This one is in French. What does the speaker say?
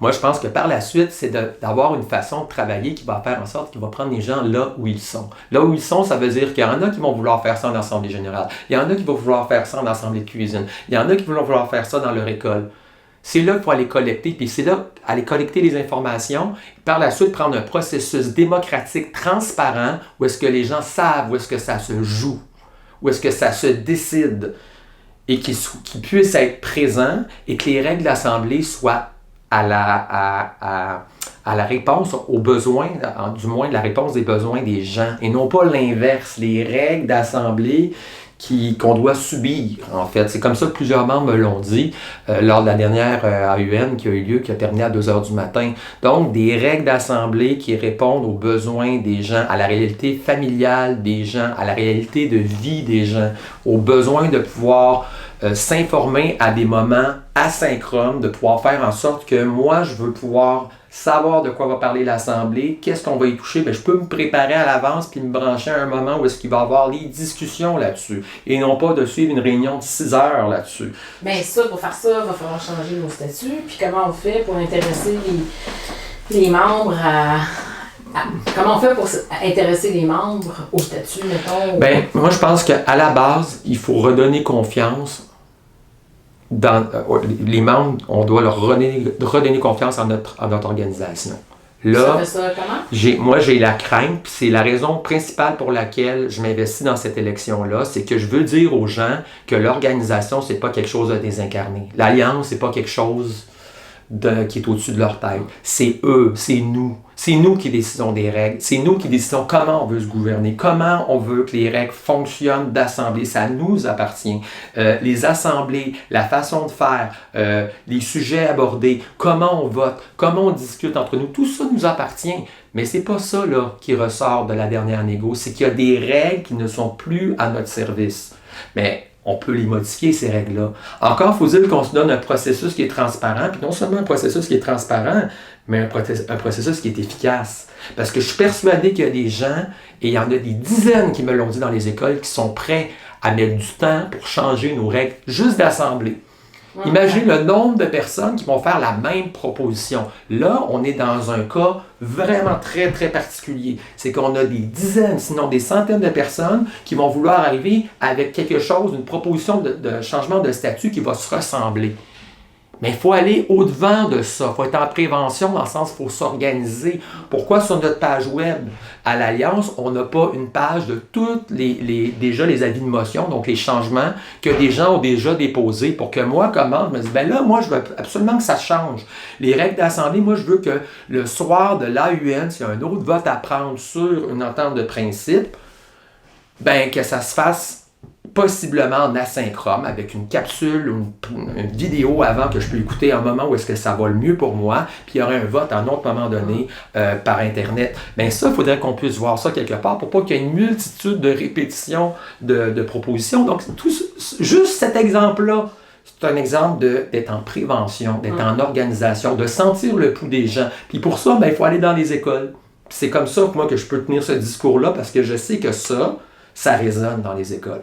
Moi, je pense que par la suite, c'est d'avoir une façon de travailler qui va faire en sorte qu'il va prendre les gens là où ils sont. Là où ils sont, ça veut dire qu'il y en a qui vont vouloir faire ça en assemblée générale. Il y en a qui vont vouloir faire ça en assemblée de cuisine. Il y en a qui vont vouloir faire ça dans leur école. C'est là qu'il faut aller collecter, puis c'est là aller collecter les informations, et par la suite prendre un processus démocratique, transparent, où est-ce que les gens savent où est-ce que ça se joue, où est-ce que ça se décide, et qui puisse être présent, et que les règles d'assemblée soient à la réponse aux besoins, du moins la réponse des besoins des gens, et non pas l'inverse, les règles d'assemblée qu'on doit subir, en fait. C'est comme ça que plusieurs membres me l'ont dit lors de la dernière AUN qui a eu lieu, qui a terminé à 2h du matin. Donc, des règles d'assemblée qui répondent aux besoins des gens, à la réalité familiale des gens, à la réalité de vie des gens, aux besoins de pouvoir s'informer à des moments asynchrones, de pouvoir faire en sorte que moi, je veux pouvoir savoir de quoi va parler l'Assemblée, qu'est-ce qu'on va y toucher, bien, je peux me préparer à l'avance puis me brancher à un moment où est-ce qu'il va y avoir les discussions là-dessus et non pas de suivre une réunion de 6 heures là-dessus. Bien ça, pour faire ça, il va falloir changer nos statuts. Puis comment on fait pour intéresser les membres comment on fait pour intéresser les membres au statut, mettons? Bien, moi je pense qu'à la base, il faut redonner confiance les membres, on doit leur redonner confiance en notre organisation. Là, ça fait ça comment? Moi, j'ai la crainte, puis c'est la raison principale pour laquelle je m'investis dans cette élection-là, c'est que je veux dire aux gens que l'organisation, c'est pas quelque chose de désincarné. L'Alliance, c'est pas quelque chose qui est au-dessus de leur tête. C'est eux, c'est nous. C'est nous qui décidons des règles. C'est nous qui décidons comment on veut se gouverner, comment on veut que les règles fonctionnent d'assemblée. Ça nous appartient. Les assemblées, la façon de faire, les sujets abordés, comment on vote, comment on discute entre nous, tout ça nous appartient. Mais c'est pas ça là, qui ressort de la dernière négo. C'est qu'il y a des règles qui ne sont plus à notre service. Mais on peut les modifier, ces règles-là. Encore faut-il qu'on se donne un processus qui est transparent, puis non seulement un processus qui est transparent, mais un processus qui est efficace. Parce que je suis persuadé qu'il y a des gens, et il y en a des dizaines qui me l'ont dit dans les écoles, qui sont prêts à mettre du temps pour changer nos règles juste d'assemblée. Ouais. Imaginez le nombre de personnes qui vont faire la même proposition. Là, on est dans un cas vraiment très, très particulier. C'est qu'on a des dizaines, sinon des centaines de personnes qui vont vouloir arriver avec quelque chose, une proposition de changement de statut qui va se ressembler. Mais il faut aller au-devant de ça. Il faut être en prévention, dans le sens qu'il faut s'organiser. Pourquoi sur notre page web à l'Alliance, on n'a pas une page de toutes déjà les avis de motion, donc les changements que des gens ont déjà déposés, pour que moi, comme membre, je me dise, ben là, moi, je veux absolument que ça change. Les règles d'assemblée, moi, je veux que le soir de l'AUN, s'il y a un autre vote à prendre sur une entente de principe, ben que ça se fasse possiblement en asynchrone, avec une capsule ou une vidéo avant que je peux écouter à un moment où est-ce que ça va le mieux pour moi, puis il y aurait un vote à un autre moment donné par Internet. Bien ça, il faudrait qu'on puisse voir ça quelque part pour pas qu'il y ait une multitude de répétitions de propositions. Donc, juste cet exemple-là, c'est un exemple d'être en prévention, d'être en organisation, de sentir le pouls des gens. Puis pour ça, bien, il faut aller dans les écoles. Puis c'est comme ça, moi, que je peux tenir ce discours-là, parce que je sais que ça résonne dans les écoles.